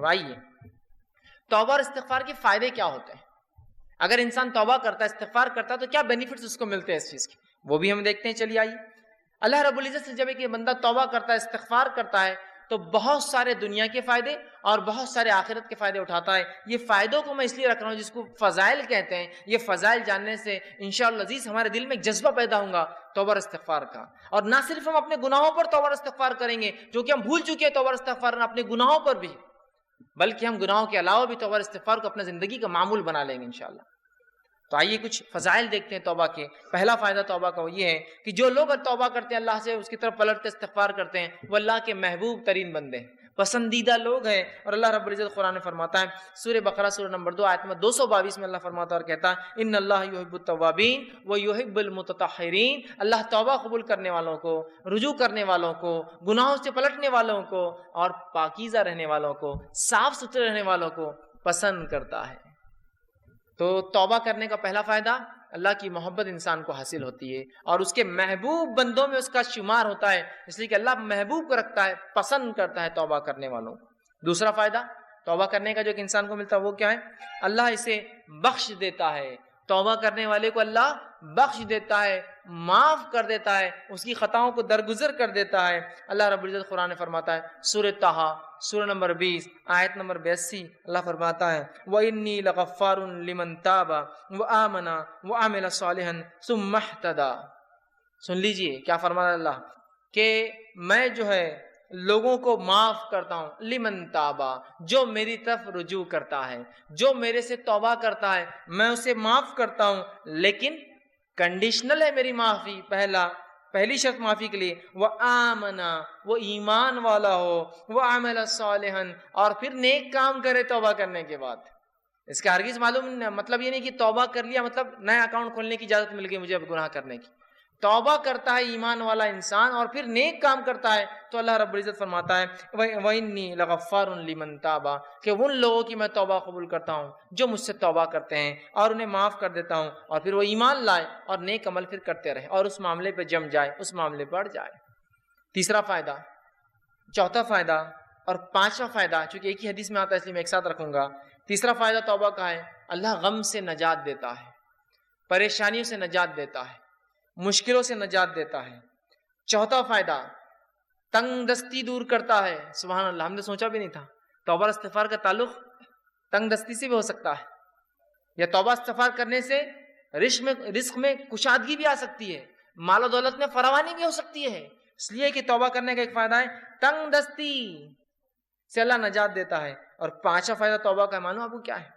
مرحبا. آئیے توبہ اور استغفار کے فائدے کیا ہوتے ہیں. اگر انسان توبہ کرتا ہے, استغفار کرتا ہے, تو کیا بینیفٹس اس کو ملتے ہیں اس چیز کے, وہ بھی ہم دیکھتے ہیں. چلیے آئیے. اللہ رب العزت سے جب ایک بندہ توبہ کرتا ہے, استغفار کرتا ہے, تو بہت سارے دنیا کے فائدے اور بہت سارے آخرت کے فائدے اٹھاتا ہے. یہ فائدوں کو میں اس لیے رکھ رہا ہوں جس کو فضائل کہتے ہیں. یہ فضائل جاننے سے انشاءاللہ عزیز ہمارے دل میں ایک جذبہ پیدا ہوگا توبہ اور استغفار کا. اور نہ صرف ہم اپنے گناہوں پر توبہ اور استغفار کریں گے جو کہ ہم بھول چکے ہیں توبہ اور استغفار اپنے گناہوں پر بھی, بلکہ ہم گناہوں کے علاوہ بھی توبہ اور استغفار کو اپنے زندگی کا معمول بنا لیں گے انشاءاللہ. تو آئیے کچھ فضائل دیکھتے ہیں توبہ کے. پہلا فائدہ توبہ کا وہ یہ ہے کہ جو لوگ توبہ کرتے ہیں, اللہ سے اس کی طرف پلٹتے استغفار کرتے ہیں, وہ اللہ کے محبوب ترین بندے ہیں, پسندیدہ لوگ ہیں. اور اللہ رب العزت قرآن میں فرماتا ہے سورہ بقرہ سورہ نمبر 2 آیت میں 222 میں اللہ فرماتا ہے اور کہتا ہے ان اللہ یحب التوابین و یحب المتطہرین. اللہ توبہ قبول کرنے والوں کو, رجوع کرنے والوں کو, گناہوں سے پلٹنے والوں کو اور پاکیزہ رہنے والوں کو, صاف ستھرے رہنے والوں کو پسند کرتا ہے. تو توبہ کرنے کا پہلا فائدہ, اللہ کی محبت انسان کو حاصل ہوتی ہے اور اس کے محبوب بندوں میں اس کا شمار ہوتا ہے, اس لیے کہ اللہ محبوب کو رکھتا ہے, پسند کرتا ہے توبہ کرنے والوں. دوسرا فائدہ توبہ کرنے کا جو کہ انسان کو ملتا ہے وہ کیا ہے, اللہ اسے بخش دیتا ہے. توبہ کرنے والے کو اللہ بخش دیتا ہے, معاف کر دیتا ہے, اس کی خطاؤں کو درگزر کر دیتا ہے. اللہ رب العزت قرآن میں فرماتا ہے سورہ طٰہٰ سورہ نمبر 20 آیت نمبر 82, اللہ فرماتا ہے وَإِنِّي لَغَفَّارٌ لِمَن تَابَ وَآمَنَ وَعَمِلَ صَالِحًا ثُمَّ اهْتَدَىٰ. سن لیجئے کیا فرماتا اللہ کہ میں جو ہے لوگوں کو معاف کرتا ہوں, لمن تابا, جو میری طرف رجوع کرتا ہے, جو میرے سے توبہ کرتا ہے میں اسے معاف کرتا ہوں, لیکن کنڈیشنل ہے میری معافی. پہلی شرط معافی کے لیے وہ آمنا, وہ ایمان والا ہو, وہ عمل صالحا, اور پھر نیک کام کرے توبہ کرنے کے بعد. اس کا ہرگز معلوم مطلب یہ نہیں کہ توبہ کر لیا مطلب نیا اکاؤنٹ کھولنے کی اجازت مل گئی مجھے اب گناہ کرنے کی. توبہ کرتا ہے ایمان والا انسان اور پھر نیک کام کرتا ہے تو اللہ رب العزت فرماتا ہے وَإِنِّي لَغَفَّارٌ لِمَن تَابَ, کہ ان لوگوں کی میں توبہ قبول کرتا ہوں جو مجھ سے توبہ کرتے ہیں اور انہیں معاف کر دیتا ہوں, اور پھر وہ ایمان لائے اور نیک عمل پھر کرتے رہے اور اس معاملے پہ جم جائے, اس معاملے پہ اڑ جائے. تیسرا فائدہ, چوتھا فائدہ اور پانچواں فائدہ, چونکہ ایک ہی حدیث میں آتا ہے اس لیے میں ایک ساتھ رکھوں گا. تیسرا فائدہ توبہ کا ہے اللہ غم سے نجات دیتا ہے, پریشانیوں سے نجات دیتا ہے, مشکلوں سے نجات دیتا ہے. چوتھا فائدہ تنگ دستی دور کرتا ہے. سبحان اللہ, ہم نے سوچا بھی نہیں تھا توبہ استغفار کا تعلق تنگ دستی سے بھی ہو سکتا ہے, یا توبہ استغفار کرنے سے رزق میں کشادگی بھی آ سکتی ہے, مال و دولت میں فراوانی بھی ہو سکتی ہے. اس لیے کہ توبہ کرنے کا ایک فائدہ ہے تنگ دستی سے اللہ نجات دیتا ہے. اور پانچواں فائدہ توبہ کا معلوم آپ کو کیا ہے,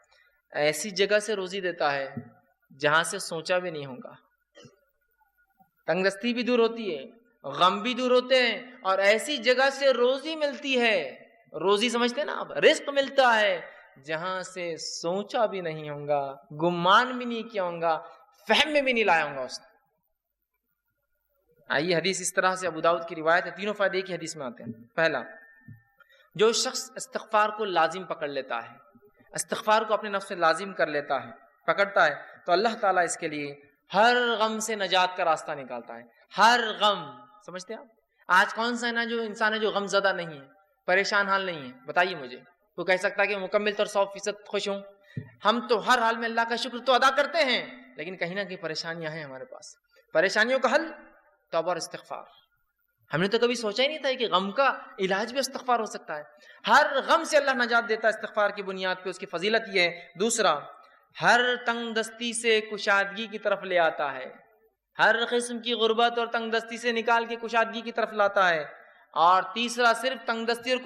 ایسی جگہ سے روزی دیتا ہے جہاں سے سوچا بھی نہیں ہوگا. تنگ دستی بھی دور ہوتی ہے, غم بھی دور ہوتے ہیں, اور ایسی جگہ سے روزی ملتی ہے. روزی سمجھتے ہیں نا آپ, رزق ملتا ہے جہاں سے سوچا بھی نہیں ہوگا, گمان بھی نہیں کیا ہوگا, فہم میں بھی نہیں لایا ہوگا اس نے. آئیے حدیث اس طرح سے ابو داؤد کی روایت ہے, تینوں فائدے ایک ہی حدیث میں آتے ہیں. پہلا, جو شخص استغفار کو لازم پکڑ لیتا ہے, استغفار کو اپنے نفس سے لازم کر لیتا ہے, پکڑتا ہے, تو اللہ تعالیٰ اس کے لیے ہر غم سے نجات کا راستہ نکالتا ہے. ہر غم, سمجھتے ہیں آپ, آج کون سا ہے نا جو انسان ہے جو غم زدہ نہیں ہے, پریشان حال نہیں ہے, بتائیے مجھے. وہ کہہ سکتا ہے کہ مکمل طور 100% خوش ہوں. ہم تو ہر حال میں اللہ کا شکر تو ادا کرتے ہیں, لیکن کہیں نہ کہیں پریشانیاں ہیں ہمارے پاس. پریشانیوں کا حل توبہ اور استغفار. ہم نے تو کبھی سوچا ہی نہیں تھا کہ غم کا علاج بھی استغفار ہو سکتا ہے. ہر غم سے اللہ نجات دیتا ہے استغفار کی بنیاد پہ, اس کی فضیلت یہ ہے. دوسرا, ہر تنگ دستی سے کشادگی کی طرف لے آتا ہے, ہر قسم کی غربت اور تنگ دستی سے نکال کے کشادگی کی طرف لاتا ہے. اور تیسرا, صرف تنگ دستی اور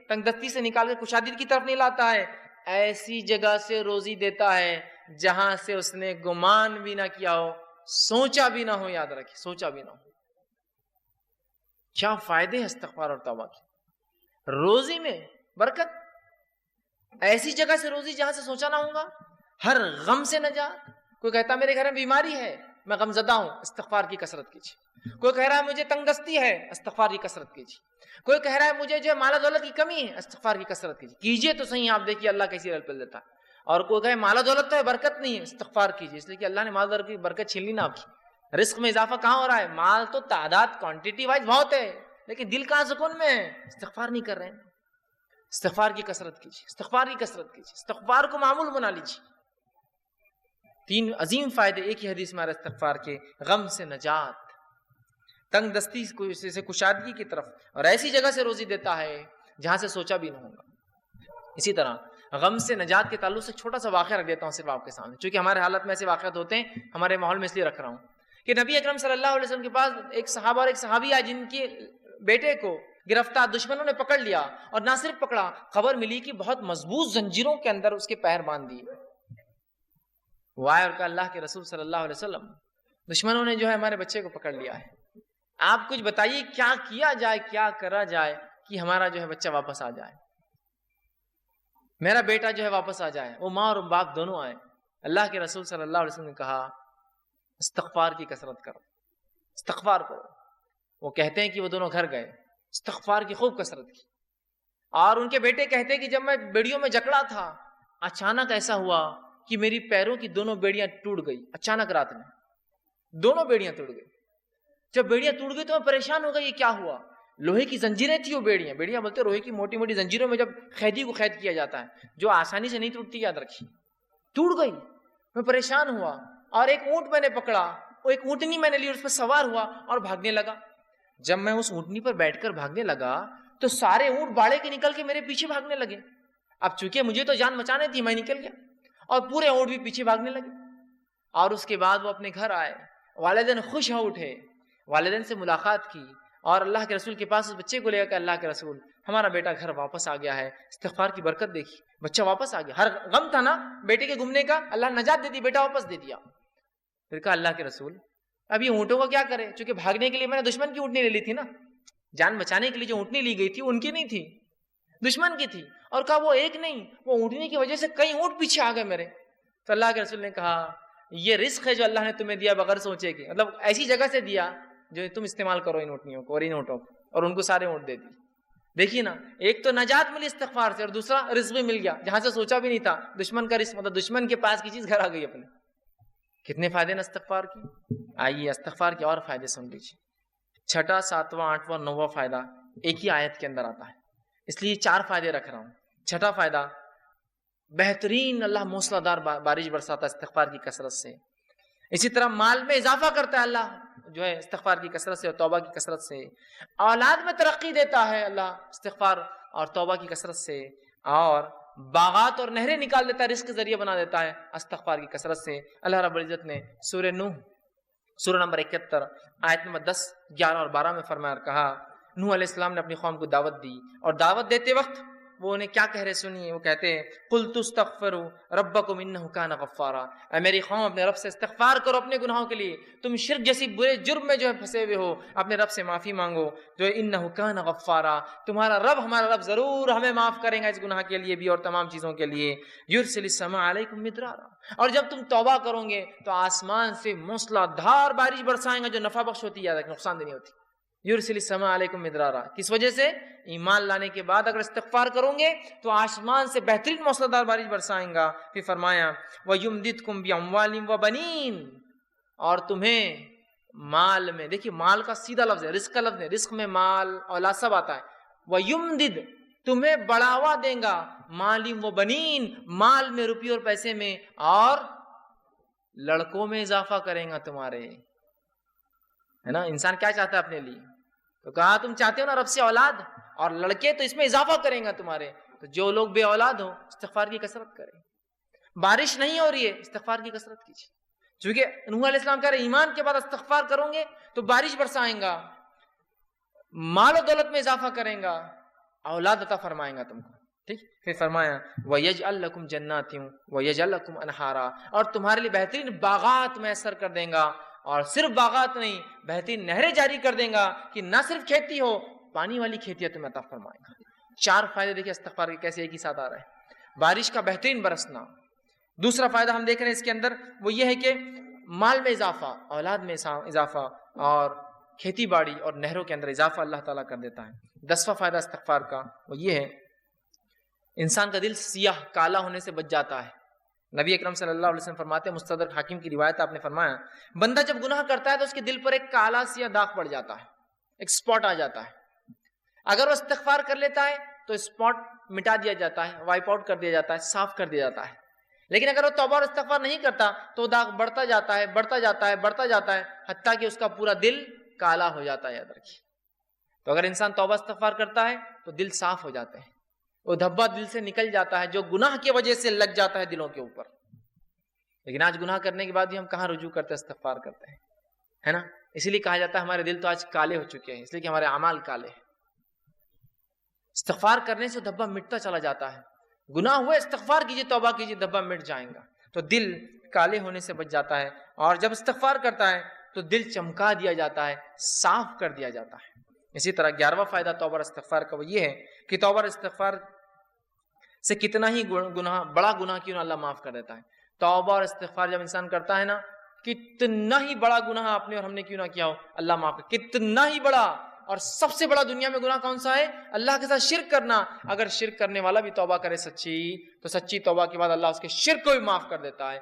تنگ دستی سے نکال کے کشادگی کی طرف نہیں لاتا ہے, ایسی جگہ سے روزی دیتا ہے جہاں سے اس نے گمان بھی نہ کیا ہو, سوچا بھی نہ ہو. یاد رکھیں, سوچا بھی نہ ہو. کیا فائدے ہیں استغفار اور توبہ کے. روزی میں برکت, ایسی جگہ سے روزی جہاں سے سوچا نہ ہوگا, ہر غم سے نجات. کوئی کہتا میرے گھر میں بیماری ہے, میں غم زدہ ہوں, استغفار کی کثرت کیجیے. کوئی کہہ رہا ہے مجھے تنگ دستی ہے, استغفار کی کثرت کیجیے. کوئی کہہ رہا ہے مجھے جو مال و دولت کی کمی ہے, استغفار کی کثرت کیجیے تو صحیح, آپ دیکھیے اللہ کیسی رل پل دیتا ہے. اور کوئی کہے مال و دولت تو ہے برکت نہیں ہے, استغفار کیجیے, اس لیے کہ اللہ نے مال و دولت کی برکت چھین لی نا آپ کی. رزق میں اضافہ کہاں ہو رہا ہے, مال تو تعداد کوانٹٹی وائز بہت ہے, لیکن دل کہاں سکون میں ہے, استغفار نہیں کر رہے ہیں. استغفار کی کثرت کیجیے، استغفار کی کثرت کیجیے، استغفار کو معمول بنا لیجیے۔ 3 عظیم فائدے ایک ہی حدیث میں استغفار کے: غم سے نجات، تنگ دستی سے کشادگی کی طرف، اور ایسی جگہ سے روزی دیتا ہے جہاں سے سوچا بھی نہ ہوگا۔ اسی طرح غم سے نجات کے تعلق سے چھوٹا سا واقعہ رکھ دیتا ہوں صرف آپ کے سامنے، چونکہ ہمارے حالت میں ایسے واقعات ہوتے ہیں، ہمارے ماحول میں اس لیے رکھ رہا ہوں کہ نبی اکرم صلی اللہ علیہ وسلم کے پاس ایک صحابہ اور ایک صحابی آئے جن کے بیٹے کو گرفتار دشمنوں نے پکڑ لیا، اور نہ صرف پکڑا، خبر ملی کہ بہت مضبوط زنجیروں کے اندر اس کے پیر باندھ دیے۔ وہ آئے اور کہا اللہ کے رسول صلی اللہ علیہ وسلم، دشمنوں نے جو ہے ہمارے بچے کو پکڑ لیا ہے، آپ کچھ بتائیے کیا کیا جائے، کیا کرا جائے کہ ہمارا جو ہے بچہ واپس آ جائے، میرا بیٹا جو ہے واپس آ جائے۔ وہ ماں اور باپ دونوں آئے۔ اللہ کے رسول صلی اللہ علیہ وسلم نے کہا استغفار کی کثرت کرو، استغفار کرو۔ وہ کہتے ہیں کہ وہ دونوں گھر گئے، استغفار کی خوب کثرت کی، اور ان کے بیٹے کہتے ہیں کہ جب میں بیڑیوں میں جکڑا تھا، اچانک ایسا ہوا کہ میری پیروں کی دونوں بیڑیاں ٹوٹ گئی، اچانک رات میں دونوں بیڑیاں ٹوٹ گئی۔ جب بیڑیاں ٹوٹ گئی تو میں پریشان ہو گئی، یہ کیا ہوا؟ لوہے کی زنجیریں تھی، وہ بیڑیاں بولتے لوہے کی موٹی موٹی زنجیروں میں جب قیدی کو قید کیا جاتا ہے جو آسانی سے نہیں ٹوٹتی، یاد رکھیے، ٹوٹ گئی۔ میں پریشان ہوا، اور ایک اونٹ میں نے پکڑا، وہ ایک اونٹنی میں نے لی اور اس پر سوار ہوا اور بھاگنے لگا۔ جب میں اس اونٹنی پر بیٹھ کر بھاگنے لگا تو سارے اونٹ باڑے کے نکل کے میرے پیچھے بھاگنے لگے۔ اب چونکہ مجھے تو جان بچانے تھی، میں نکل گیا، اور پورے اونٹ بھی پیچھے بھاگنے لگے۔ اور اس کے بعد وہ اپنے گھر آئے، والدین خوش ہو اٹھے، والدین سے ملاقات کی، اور اللہ کے رسول کے پاس اس بچے کو لے کر اللہ کے رسول ہمارا بیٹا گھر واپس آ گیا ہے، استغفار کی برکت دیکھی، بچہ واپس آ گیا۔ ہر غم تھا نا بیٹے کے گمنے کا، اللہ نجات دے دی، بیٹا واپس دے دیا۔ پھر کہا اللہ کے رسول اب یہ اونٹوں کو کیا کرے، چونکہ بھاگنے کے لیے میں نے دشمن کی اونٹنی لے لی تھی نا، جان بچانے کے لیے جو اونٹنی لی گئی تھی ان کی نہیں تھی، دشمن کی تھی۔ اور کہا وہ ایک نہیں، وہ اونٹنی کی وجہ سے کئی اونٹ پیچھے آ گئے میرے۔ تو اللہ کے رسول نے کہا یہ رزق ہے جو اللہ نے تمہیں دیا بغیر سوچے کہ، مطلب ایسی جگہ سے دیا جو تم استعمال کرو ان اونٹنیوں کو اور ان اونٹوں کو، اور ان کو سارے اونٹ دے دی۔ دیکھیے نا، ایک تو نجات ملی استغفار سے، اور دوسرا رزق بھی مل گیا جہاں سے سوچا بھی نہیں تھا، دشمن کا رزق، مطلب دشمن کے پاس کی چیز گھر آ گئی اپنے۔ کتنے فائدے نا استغفار کی۔ آئیے استغفار کے اور فائدے سن لیجیے۔ 6واں 7واں 8واں 9واں فائدہ ایک ہی آیت کے اندر آتا ہے، اس لیے 4 فائدے رکھ رہا ہوں۔ 6واں فائدہ، بہترین اللہ موسلا دار بارش برساتا ہے استغفار کی کثرت سے۔ اسی طرح مال میں اضافہ کرتا ہے اللہ جو ہے استغفار کی کثرت سے اور توبہ کی کثرت سے۔ اولاد میں ترقی دیتا ہے اللہ استغفار اور توبہ کی کثرت سے، اور باغات اور نہریں نکال دیتا ہے، رزق کے ذریعے بنا دیتا ہے استغفار کی کثرت سے۔ اللہ رب العزت نے سورہ نوح سورہ نمبر 71 آیت نمبر 10 11 اور 12 میں فرمایا اور کہا، نوح علیہ السلام نے اپنی قوم کو دعوت دی، اور دعوت دیتے وقت وہ انہیں کیا کہہ رہے سنیے، وہ کہتے ہیں قُلْتُ اسْتَغْفِرُوا رَبَّكُمْ إِنَّهُ كَانَ غَفَّارًا، اے میری قوم اپنے رب سے استغفار کرو اپنے گناہوں کے لیے، تم شرک جیسی برے جرم میں جو ہے پھنسے ہوئے ہو، اپنے رب سے معافی مانگو جو ہے إِنَّهُ كَانَ غَفَّارًا، تمہارا رب ہمارا رب ضرور ہمیں معاف کرے گا اس گناہ کے لیے بھی اور تمام چیزوں کے لیے۔ يُرْسِلِ السَّمَاءَ عَلَيْكُمْ مِدْرَارًا، اور جب تم توبہ کرو گے تو آسمان سے موسلا دھار بارش برسائیں گا جو نفع بخش ہوتی ہے، نقصان دہ نہیں ہوتی۔ یرسل السماء علیکم مدرارا، کس وجہ سے؟ ایمان لانے کے بعد اگر استغفار کرو گے تو آسمان سے بہترین موسلادھار بارش برسائیں گا۔ پھر فرمایا وَيُمْدِدْكُمْ بِأَمْوَالٍ وَبَنِينَ، اور تمہیں مال میں، دیکھیے مال کا سیدھا لفظ ہے، رزق کا لفظ ہے، رزق میں مال اولاد سب آتا ہے۔ وَيُمْدِد، تمہیں بڑھاوا دیں گا، مَالٍ وَبَنِينَ، مال میں، روپیے اور پیسے میں، اور لڑکوں میں اضافہ کریں گا تمہارے، ہے نا۔ انسان کیا چاہتا ہے اپنے لیے؟ تو کہا تم چاہتے ہو نا رب سے اولاد اور لڑکے، تو اس میں اضافہ کریں گا تمہارے۔ تو جو لوگ بے اولاد ہو استغفار کی کثرت کریں۔ بارش نہیں ہو رہی ہے استغفار کی کثرت کیجیے، چونکہ نوح علیہ السلام کہہ رہے ایمان کے بعد استغفار کرو گے تو بارش برسائیں گا، مال و دولت میں اضافہ کریں گا، اولاد عطا فرمائیں گا تم کو، ٹھیک۔ پھر فرمایا وَيَجْعَلْ لَكُمْ جَنَّاتٍ وَيَجْعَلْ لَكُمْ أَنْهَارًا، اور تمہارے لیے بہترین باغات میسر کر دیں گا، اور صرف باغات نہیں بہترین نہریں جاری کر دیں گا کہ نہ صرف کھیتی ہو، پانی والی کھیتی تمہیں عطا فرمائے گا۔ 4 فائدے دیکھیں استغفار کے کیسے ایک ہی ساتھ آ رہے ہیں۔ بارش کا بہترین برسنا، دوسرا فائدہ ہم دیکھ رہے ہیں اس کے اندر وہ یہ ہے کہ مال میں اضافہ، اولاد میں اضافہ، اور کھیتی باڑی اور نہروں کے اندر اضافہ اللہ تعالیٰ کر دیتا ہے۔ 10واں فائدہ استغفار کا وہ یہ ہے انسان کا دل سیاہ کالا ہونے سے بچ جاتا ہے۔ نبی اکرم صلی اللہ علیہ وسلم فرماتے ہیں، مستدرک حاکم کی روایت آپ نے فرمایا، بندہ جب گناہ کرتا ہے تو اس کے دل پر ایک کالا سیاہ داغ پڑ جاتا ہے، ایک سپاٹ آ جاتا ہے۔ اگر وہ استغفار کر لیتا ہے تو سپاٹ مٹا دیا جاتا ہے، وائپ آؤٹ کر دیا جاتا ہے، صاف کر دیا جاتا ہے. لیکن اگر وہ توبہ اور استغفار نہیں کرتا تو داغ بڑھتا جاتا ہے، بڑھتا جاتا ہے، بڑھتا جاتا ہے، حتیٰ کہ اس کا پورا دل کالا ہو جاتا ہے. یاد رکھیے. تو اگر انسان توبہ استغفار کرتا ہے تو دل صاف ہو جاتے ہیں، وہ دھبا دل سے نکل جاتا ہے جو گناہ کی وجہ سے لگ جاتا ہے دلوں کے اوپر. لیکن آج گناہ کرنے کے بعد بھی ہم کہاں رجوع کرتے ہیں، استغفار کرتے ہیں، ہے نا. اسی لیے کہا جاتا ہے ہمارے دل تو آج کالے ہو چکے ہیں، اس لیے کہ ہمارے اعمال کالے ہیں. استغفار کرنے سے دھبا مٹتا چلا جاتا ہے. گناہ ہوئے استغفار کیجیے، توبہ کیجیے، دھبا مٹ جائیں گا. تو دل کالے ہونے سے بچ جاتا ہے، اور جب استغفار کرتا ہے تو دل چمکا دیا جاتا ہے، صاف کر دیا جاتا ہے. اسی طرح 11واں فائدہ توبہ اور استغفار کا وہ یہ ہے کہ توبہ اور استغفار سے کتنا ہی گناہ، بڑا گناہ کیوں نہ اللہ معاف کر دیتا ہے. توبہ اور استغفار جب انسان کرتا ہے نا، کتنا ہی بڑا گناہ آپ نے اور ہم نے کیوں نہ کیا ہو، اللہ معاف کر. کتنا ہی بڑا. اور سب سے بڑا دنیا میں گناہ کون سا ہے؟ اللہ کے ساتھ شرک کرنا. اگر شرک کرنے والا بھی توبہ کرے سچی، تو سچی توبہ کے بعد اللہ اس کے شرک کو بھی معاف کر دیتا ہے،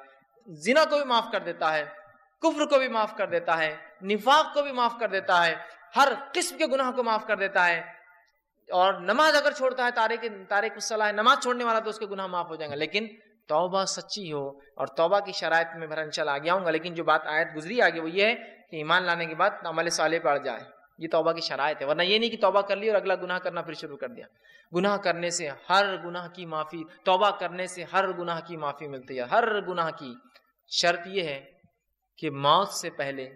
زنا کو بھی معاف کر دیتا ہے، کفر کو بھی معاف کر دیتا ہے، نفاق کو بھی معاف کر دیتا ہے، ہر قسم کے گناہ کو معاف کر دیتا ہے. اور نماز اگر چھوڑتا ہے، تارک الصلاۃ ہے، نماز چھوڑنے والا، تو اس کے گناہ معاف ہو جائیں گے. لیکن توبہ سچی ہو. اور توبہ کی شرائط میں بہرحال انشاءاللہ آگے آؤں گا، لیکن جو بات آیت گزری آگے وہ یہ ہے کہ ایمان لانے کے بعد عمل صالح بڑھ جائے. یہ توبہ کی شرائط ہے. ورنہ یہ نہیں کہ توبہ کر لی اور اگلا گناہ کرنا پھر شروع کر دیا. گناہ کرنے سے ہر گناہ کی معافی، توبہ کرنے سے ہر گناہ کی معافی ملتی ہے. ہر گناہ کی. شرط یہ ہے کہ موت سے پہلے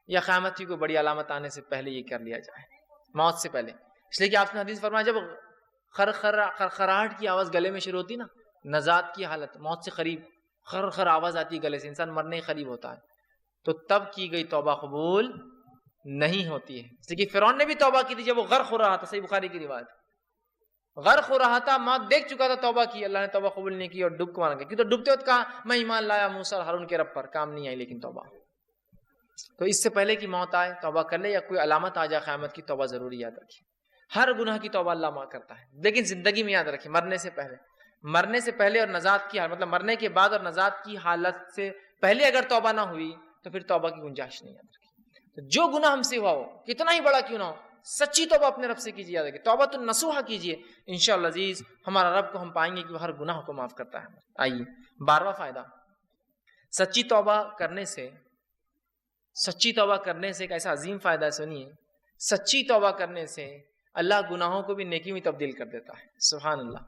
یا قیامت کی کوئی بڑی علامت آنے سے پہلے یہ کر لیا جائے، موت سے پہلے. اس لیے کہ آپ نے حدیث فرمایا جب خرخراہٹ کی آواز گلے میں شروع ہوتی نا، نزات کی حالت، موت سے قریب خر آواز آتی ہے گلے سے، انسان مرنے قریب ہوتا ہے، تو تب کی گئی توبہ قبول نہیں ہوتی ہے. اس لیے کہ فرعون نے بھی توبہ کی تھی جب وہ غرق ہو رہا تھا. صحیح بخاری کی روایت، غرق ہو رہا تھا، موت دیکھ چکا تھا، توبہ کی، اللہ نے توبہ قبول نہیں کی اور ڈوب مارا گیا. کیونکہ ڈوبتے وقت کہا میں ایمان لایا موسیٰ اور ہارون کے رب پر، کام نہیں آئی لیکن توبہ. تو اس سے پہلے کہ موت آئے توبہ کر لے، یا کوئی علامت آ جائے قیامت کی، توبہ ضروری یاد رکھیے. ہر گناہ کی توبہ اللہ معاف کرتا ہے، لیکن زندگی میں یاد رکھیے مرنے سے پہلے. مرنے سے پہلے اور نجات کی حالت، مطلب مرنے کے بعد اور نجات کی حالت سے پہلے اگر توبہ نہ ہوئی تو پھر توبہ کی گنجائش نہیں. یاد رکھیے تو جو گناہ ہم سے ہوا ہو، کتنا ہی بڑا کیوں نہ ہو، سچی توبہ اپنے رب سے کیجیے. یاد رکھیے توبہ تو نصوحہ کیجیے، انشاءاللہ عزیز ہمارا رب کو ہم پائیں گے کہ وہ ہر گناہ کو معاف کرتا ہے. آئیے 12واں فائدہ، سچی توبہ کرنے سے، سچی توبہ کرنے سے ایک ایسا عظیم فائدہ ہے. سنیے، سچی توبہ کرنے سے اللہ گناہوں کو بھی نیکی میں تبدیل کر دیتا ہے. سبحان اللہ.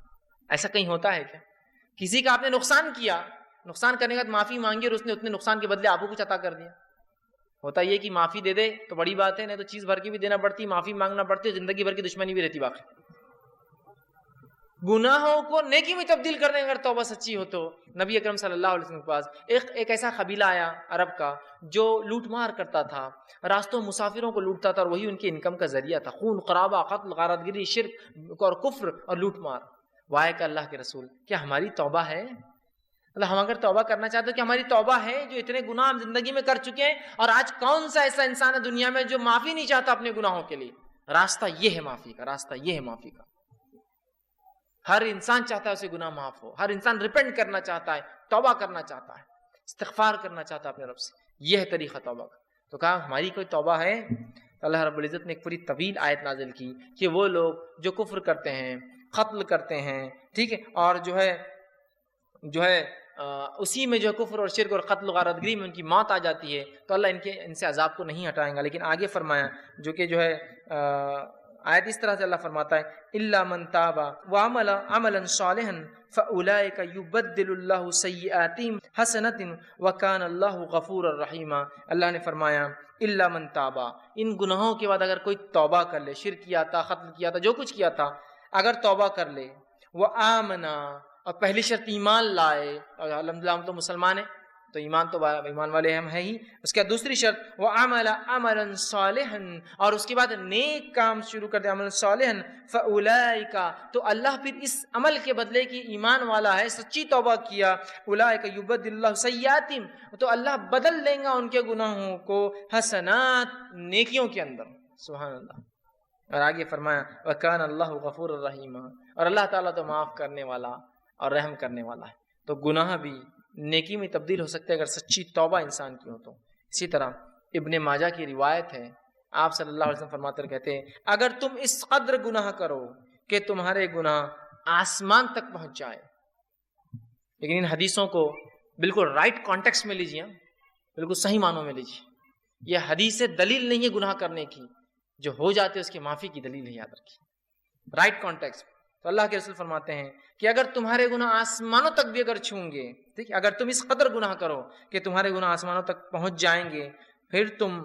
ایسا کہیں ہوتا ہے کیا؟ کسی کا آپ نے نقصان کیا، نقصان کرنے کے بعد معافی مانگی اور اس نے اتنے نقصان کے بدلے آپ کو کچھ عطا کر دیا. ہوتا یہ کہ معافی دے دے تو بڑی بات ہے، نہیں تو چیز بھر کی بھی دینا پڑتی، معافی مانگنا پڑتی، زندگی بھر کی دشمنی بھی رہتی. باقی گناہوں کو نیکی میں تبدیل کرنے اگر توبہ سچی ہو تو نبی اکرم صلی اللہ علیہ وسلم کے پاس ایک ایسا قبیلہ آیا عرب کا جو لوٹ مار کرتا تھا، راستوں مسافروں کو لوٹتا تھا، اور وہی ان کے انکم کا ذریعہ تھا. خون قرابہ، قتل، غارت گری، شرک اور کفر اور لوٹ مار. وائے کہ اللہ کے رسول، کیا ہماری توبہ ہے؟ اللہ ہم اگر توبہ کرنا چاہتے کہ ہماری توبہ ہے؟ جو اتنے گناہ ہم زندگی میں کر چکے ہیں، اور آج کون سا ایسا انسان ہے دنیا میں جو معافی نہیں چاہتا اپنے گناہوں کے لیے؟ راستہ یہ ہے معافی کا، راستہ یہ ہے معافی کا. ہر انسان چاہتا ہے اسے گناہ معاف ہو، ہر انسان ریپینٹ کرنا چاہتا ہے، توبہ کرنا چاہتا ہے، استغفار کرنا چاہتا ہے اپنے رب سے. یہ ہے طریقہ توبہ کا. تو کہا ہماری کوئی توبہ ہے؟ تو اللہ رب العزت نے ایک پوری طویل آیت نازل کی کہ وہ لوگ جو کفر کرتے ہیں، قتل کرتے ہیں، ٹھیک ہے، اور جو ہے اسی میں جو کفر اور شرک اور قتل و غارت گری میں ان کی موت آ جاتی ہے، تو اللہ ان سے عذاب کو نہیں ہٹائیں گا. لیکن آگے فرمایا جو کہ جو ہے آیت اس طرح سے اللہ فرماتا ہے الا من تاب وعمل عملا صالحا فاولئک یبدل اللہ سیئاتہم حسنات وکان اللہ غفورا رحیما. اللہ نے فرمایا الا من تاب، ان گناہوں کے بعد اگر کوئی توبہ کر لے، شرک کیا تھا، قتل کیا تھا، جو کچھ کیا تھا، اگر توبہ کر لے، وآمنا، اور پہلی شرط ایمان لائے، الحمدللہ ہم تو مسلمان ہیں تو ایمان والے ہم ہیں ہی. اس کے بعد دوسری شرط وعمل عملا صالحا، اور اس کے بعد نیک کام شروع کر دے، عمل صالحا، فاولئک، تو اللہ پھر اس عمل کے بدلے کی ایمان والا ہے، سچی توبہ کیا، اولئک یبدل اللہ سیئاتہم، تو اللہ بدل لیں گا ان کے گناہوں کو حسنات، نیکیوں کے اندر. سبحان اللہ. اور آگے فرمایا وکان اللہ غفور الرحیم، اور اللہ تعالیٰ تو معاف کرنے والا اور رحم کرنے والا ہے. تو گناہ بھی نیکی میں تبدیل ہو سکتے ہیں اگر سچی توبہ انسان کی ہو تو. اسی طرح ابن ماجہ کی روایت ہے، آپ صلی اللہ علیہ وسلم فرماتے کہتے ہیں اگر تم اس قدر گناہ کرو کہ تمہارے گناہ آسمان تک پہنچ جائے. لیکن ان حدیثوں کو بالکل رائٹ کانٹیکسٹ میں لیجیے، بالکل صحیح معنوں میں لیجیے. یہ حدیث دلیل نہیں ہے گناہ کرنے کی، جو ہو جاتے اس کی معافی کی دلیل ہے، یاد رکھیے رائٹ کانٹیکسٹ. تو اللہ کے رسول فرماتے ہیں کہ اگر تمہارے گناہ آسمانوں تک بھی اگر چھوں گے، ٹھیک، اگر تم اس قدر گناہ کرو کہ تمہارے گناہ آسمانوں تک پہنچ جائیں گے، پھر تم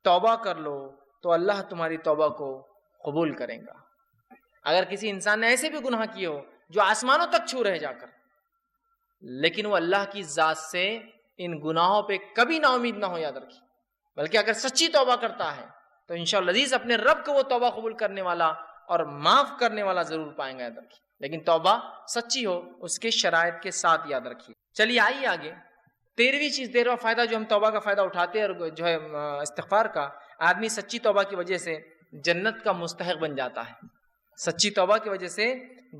توبہ کر لو تو اللہ تمہاری توبہ کو قبول کرے گا. اگر کسی انسان نے ایسے بھی گناہ کیے ہو جو آسمانوں تک چھو رہے جا کر، لیکن وہ اللہ کی ذات سے ان گناہوں پہ کبھی نا امید نہ ہو، یاد رکھیے. بلکہ اگر سچی توبہ کرتا ہے تو انشاءاللہ عزیز اپنے رب کو وہ توبہ قبول کرنے والا اور معاف کرنے والا ضرور پائیں گا، یاد رکھیے. لیکن توبہ سچی ہو، اس کے شرائط کے ساتھ، یاد رکھیے. چلیے آئیے آگے. 13ویں چیز، 13واں فائدہ جو ہم توبہ کا فائدہ اٹھاتے ہیں اور جو ہے استغفار کا، آدمی سچی توبہ کی وجہ سے جنت کا مستحق بن جاتا ہے. سچی توبہ کی وجہ سے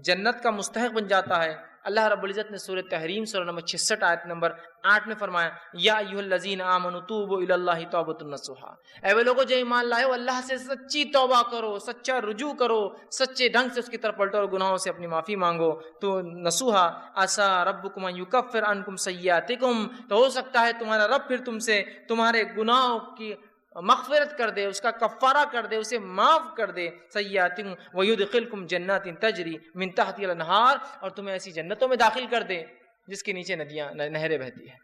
جنت کا مستحق بن جاتا ہے. اللہ رب العزت نے سورہ تحریم سورہ نمبر 66 آیت نمبر 8 میں فرمایا، یا ایھا الذین آمنوا توبوا الی اللہ توبۃ نصوحا. اے وہ لوگوں جو ایمان لائے ہو، اللہ سے سچی توبہ کرو، سچا رجوع کرو، سچے ڈھنگ سے اس کی طرف پلٹو اور گناہوں سے اپنی معافی مانگو. تو نصوحا عسیٰ ربکم ان یکفر عنکم سیئاتکم، تو ہو سکتا ہے تمہارا رب پھر تم سے تمہارے گناہوں کی مغفرت کر دے، اس کا کفارہ کر دے، اسے معاف کر دے. سیئاتکم ویدخلکم جنات تجری من تحتها الانہار، اور تمہیں ایسی جنتوں میں داخل کر دے جس کے نیچے ندیاں نہریں بہتی ہیں.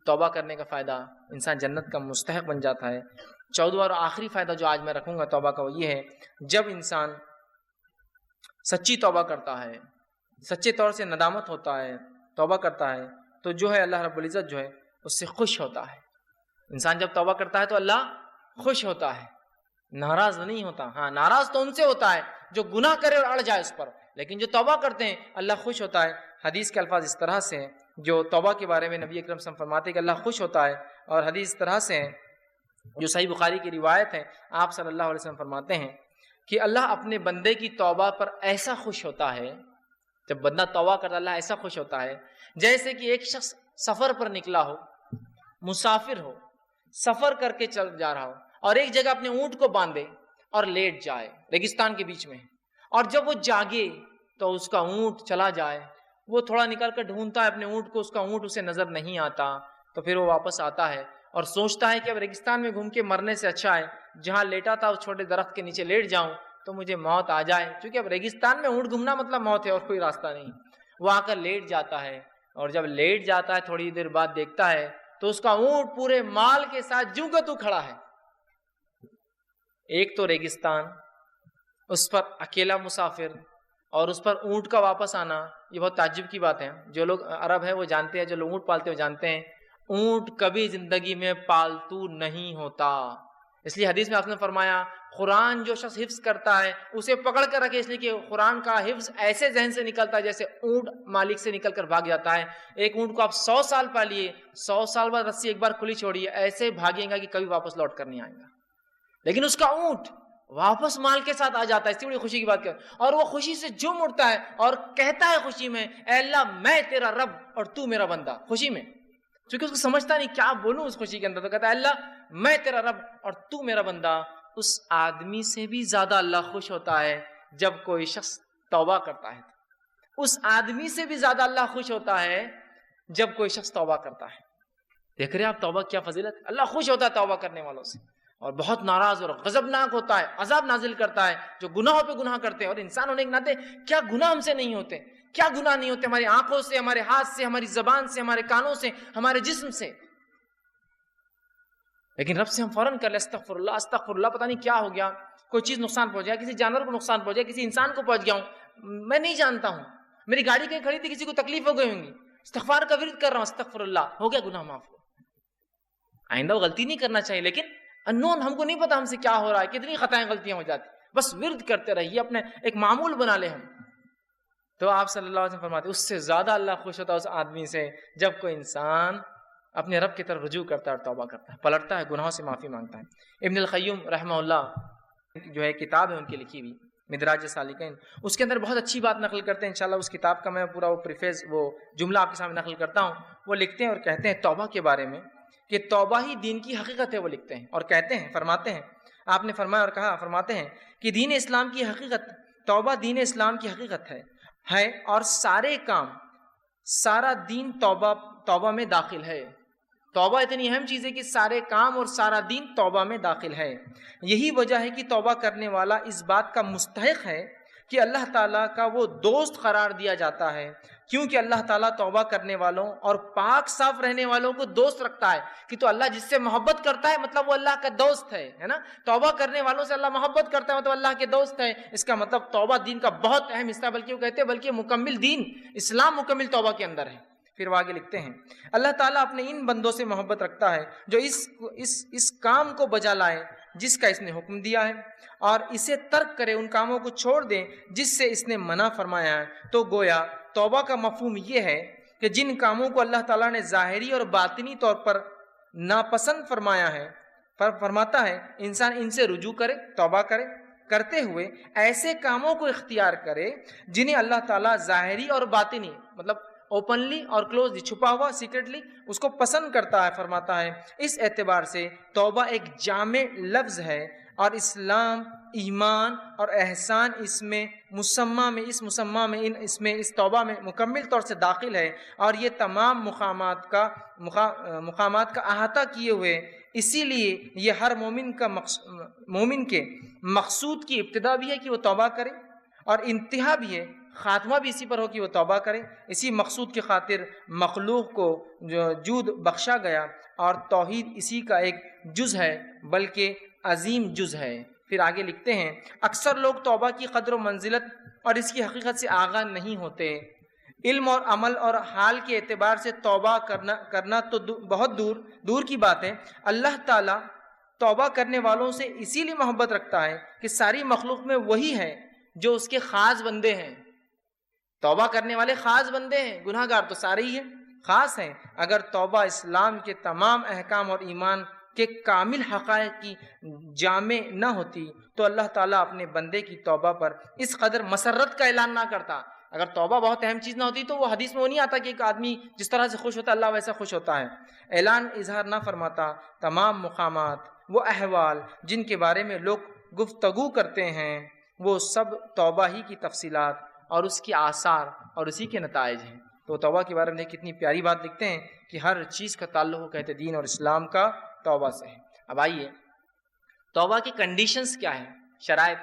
توبہ کرنے کا فائدہ، انسان جنت کا مستحق بن جاتا ہے. 14واں اور آخری فائدہ جو آج میں رکھوں گا توبہ کا، وہ یہ ہے، جب انسان سچی توبہ کرتا ہے، سچے طور سے ندامت ہوتا ہے، توبہ کرتا ہے، تو جو ہے اللہ رب العزت جو ہے اس سے خوش ہوتا ہے. انسان جب توبہ کرتا ہے تو اللہ خوش ہوتا ہے، ناراض نہیں ہوتا. ہاں، ناراض تو ان سے ہوتا ہے جو گناہ کرے اور اڑ جائے اس پر، لیکن جو توبہ کرتے ہیں اللہ خوش ہوتا ہے. حدیث کے الفاظ اس طرح سے ہیں، جو توبہ کے بارے میں نبی اکرم صلی اللہ علیہ وسلم فرماتے ہیں کہ اللہ خوش ہوتا ہے، اور حدیث اس طرح سے ہیں جو صحیح بخاری کی روایت ہے. آپ صلی اللہ علیہ وسلم فرماتے ہیں کہ اللہ اپنے بندے کی توبہ پر ایسا خوش ہوتا ہے، جب بندہ توبہ کرتا اللہ ایسا خوش ہوتا ہے جیسے کہ ایک شخص سفر پر نکلا ہو، مسافر ہو، سفر کر کے چل جا رہا ہو، اور ایک جگہ اپنے اونٹ کو باندھے اور لیٹ جائے ریگستان کے بیچ میں، اور جب وہ جاگے تو اس کا اونٹ چلا جائے. وہ تھوڑا نکل کر ڈھونڈتا ہے اپنے اونٹ کو، اس کا اونٹ اسے نظر نہیں آتا، تو پھر وہ واپس آتا ہے اور سوچتا ہے کہ اب ریگستان میں گھوم کے مرنے سے اچھا ہے جہاں لیٹا تھا اس چھوٹے درخت کے نیچے لیٹ جاؤں تو مجھے موت آ جائے، کیونکہ اب ریگستان میں اونٹ گھومنا مطلب موت ہے اور کوئی راستہ نہیں. وہ آ کر لیٹ جاتا ہے، اور جب لیٹ جاتا ہے تھوڑی دیر بعد دیکھتا ہے تو اس کا اونٹ پورے مال کے ساتھ جوں کا تو کھڑا ہے. ایک تو ریگستان، اس پر اکیلا مسافر، اور اس پر اونٹ کا واپس آنا، یہ بہت تعجب کی بات ہے. جو لوگ عرب ہیں وہ جانتے ہیں، جو لوگ اونٹ پالتے ہیں وہ جانتے ہیں اونٹ کبھی زندگی میں پالتو نہیں ہوتا. اس لیے حدیث میں آپ نے فرمایا قرآن جو شخص حفظ کرتا ہے اسے پکڑ کر رکھے، اس لیے کہ قرآن کا حفظ ایسے ذہن سے نکلتا ہے جیسے اونٹ مالک سے نکل کر بھاگ جاتا ہے. ایک اونٹ کو آپ 100 سال پالیے، 100 سال بعد رسی ایک بار کھلی چھوڑیے، ایسے بھاگیں گا کہ کبھی واپس لوٹ کر نہیں آئے گا. لیکن اس کا اونٹ واپس مال کے ساتھ آ جاتا ہے، اس سے بڑی خوشی کی بات کیا. اور وہ خوشی سے جھوم اٹھتا ہے اور کہتا ہے خوشی میں، اے اللہ میں تیرا رب اور تو میرا بندہ. خوشی میں، چونکہ اس کو سمجھتا نہیں کیا بولوں اس خوشی کے اندر، تو کہتا ہے اللہ میں تیرا رب اور تو میرا بندہ. اس آدمی سے بھی زیادہ اللہ خوش ہوتا ہے جب کوئی شخص توبہ کرتا ہے. اس آدمی سے بھی زیادہ اللہ خوش ہوتا ہے جب کوئی شخص توبہ کرتا ہے. دیکھ رہے آپ توبہ کیا فضیلت، اللہ خوش ہوتا ہے توبہ کرنے والوں سے، اور بہت ناراض اور غضبناک ہوتا ہے، عذاب نازل کرتا ہے جو گناہوں پہ گناہ کرتے ہیں. اور انسان ہونے کے ناطے کیا گناہ ہم سے نہیں ہوتے، کیا گناہ نہیں ہوتے ہماری آنکھوں سے، ہمارے ہاتھ سے، ہماری زبان سے، ہمارے کانوں سے، ہمارے جسم سے. لیکن رب سے ہم فوراً کر لیں استغفر اللہ استغفر اللہ، پتہ نہیں کیا ہو گیا، کوئی چیز نقصان پہنچ گیا، کسی جانور کو نقصان پہنچ گیا، کسی انسان کو پہنچ گیا ہوں، میں نہیں جانتا ہوں، میری گاڑی کہیں کھڑی تھی کسی کو تکلیف ہو گئی ہوں گی، استغفار کا ورد کر رہا ہوں استغفر اللہ، ہو گیا گناہ معاف. آئندہ وہ غلطی نہیں کرنا چاہیے، لیکن انون ہم کو نہیں پتا ہم سے کیا ہو رہا ہے، کتنی خطائیں غلطیاں ہو جاتی، بس ورد کرتے رہیے، اپنے ایک معمول بنا لے ہم. تو آپ صلی اللہ علیہ وسلم فرماتے اس سے زیادہ اللہ خوش ہوتا ہے اس آدمی سے جب کوئی انسان اپنے رب کی طرف رجوع کرتا ہے اور توبہ کرتا ہے، پلٹتا ہے، گناہوں سے معافی مانگتا ہے. ابن القیم رحمہ اللہ جو ہے کتاب ہے ان کی لکھی ہوئی مدراج سالکین، اس کے اندر بہت اچھی بات نقل کرتے ہیں. انشاءاللہ اس کتاب کا میں پورا وہ پریفیس وہ جملہ آپ کے سامنے نقل کرتا ہوں. وہ لکھتے ہیں اور کہتے ہیں توبہ کے بارے میں کہ توبہ ہی دین کی حقیقت ہے. وہ لکھتے ہیں اور کہتے ہیں، فرماتے ہیں، آپ نے فرمایا اور کہا، فرماتے ہیں کہ دین اسلام کی حقیقت، توبہ دین اسلام کی حقیقت ہے ہے اور سارے کام، سارا دین توبہ میں داخل ہے۔ توبہ اتنی اہم چیز ہے کہ سارے کام اور سارا دین توبہ میں داخل ہے۔ یہی وجہ ہے کہ توبہ کرنے والا اس بات کا مستحق ہے کہ اللہ تعالیٰ کا وہ دوست قرار دیا جاتا ہے، کیونکہ اللہ تعالیٰ توبہ کرنے والوں اور پاک صاف رہنے والوں کو دوست رکھتا ہے کہ تو اللہ جس سے محبت کرتا ہے مطلب وہ اللہ کا دوست ہے نا۔ توبہ کرنے والوں سے اللہ محبت کرتا ہے مطلب اللہ کے دوست ہے۔ اس کا مطلب توبہ دین کا بہت اہم حصہ، بلکہ وہ کہتے ہیں بلکہ مکمل دین اسلام مکمل توبہ کے اندر ہے۔ پھر وہ آگے لکھتے ہیں اللہ تعالیٰ اپنے ان بندوں سے محبت رکھتا ہے جو اس کام کو بجا لائے جس کا اس نے حکم دیا ہے، اور اسے ترک کرے، ان کاموں کو چھوڑ دیں جس سے اس نے منع فرمایا ہے۔ تو گویا توبہ کا مفہوم یہ ہے کہ جن کاموں کو اللہ تعالیٰ نے ظاہری اور باطنی طور پر ناپسند فرماتا ہے، انسان ان سے رجوع کرے، توبہ کرے، کرتے ہوئے ایسے کاموں کو اختیار کرے جنہیں اللہ تعالیٰ ظاہری اور باطنی مطلب اوپنلی اور کلوزلی، چھپا ہوا سیکرٹلی اس کو پسند کرتا ہے، فرماتا ہے۔ اس اعتبار سے توبہ ایک جامع لفظ ہے اور اسلام، ایمان اور احسان اس توبہ میں مکمل طور سے داخل ہے، اور یہ تمام مقامات کا احاطہ کیے ہوئے۔ اسی لیے یہ ہر مومن کے مقصود کی ابتدا بھی ہے کہ وہ توبہ کرے، اور انتہا بھی ہے، خاتمہ بھی اسی پر ہو کہ وہ توبہ کرے۔ اسی مقصود کی خاطر مخلوق کو جود بخشا گیا، اور توحید اسی کا ایک جز ہے، بلکہ عظیم جز ہے۔ پھر آگے لکھتے ہیں اکثر لوگ توبہ کی قدر و منزلت اور اس کی حقیقت سے آگاہ نہیں ہوتے۔ علم اور عمل اور حال کے اعتبار سے توبہ کرنا تو بہت دور کی بات ہے۔ اللہ تعالیٰ توبہ کرنے والوں سے اسی لیے محبت رکھتا ہے کہ ساری مخلوق میں وہی ہے جو اس کے خاص بندے ہیں۔ توبہ کرنے والے خاص بندے ہیں، گناہ گار تو سارے ہی ہیں، خاص ہیں۔ اگر توبہ اسلام کے تمام احکام اور ایمان کے کامل حقائق کی جامع نہ ہوتی تو اللہ تعالیٰ اپنے بندے کی توبہ پر اس قدر مسرت کا اعلان نہ کرتا۔ اگر توبہ بہت اہم چیز نہ ہوتی تو وہ حدیث میں وہ نہیں آتا کہ ایک آدمی جس طرح سے خوش ہوتا ہے اللہ ویسا خوش ہوتا ہے، اعلان اظہار نہ فرماتا۔ تمام مقامات، وہ احوال جن کے بارے میں لوگ گفتگو کرتے ہیں، وہ سب توبہ ہی کی تفصیلات اور اس کی آثار اور اسی کے نتائج ہیں۔ تو توبہ کے بارے میں کتنی پیاری بات لکھتے ہیں کہ ہر چیز کا تعلق کہتے دین اور اسلام کا توبہ سے ہے۔ اب آئیے توبہ کی کنڈیشنز کیا ہیں، شرائط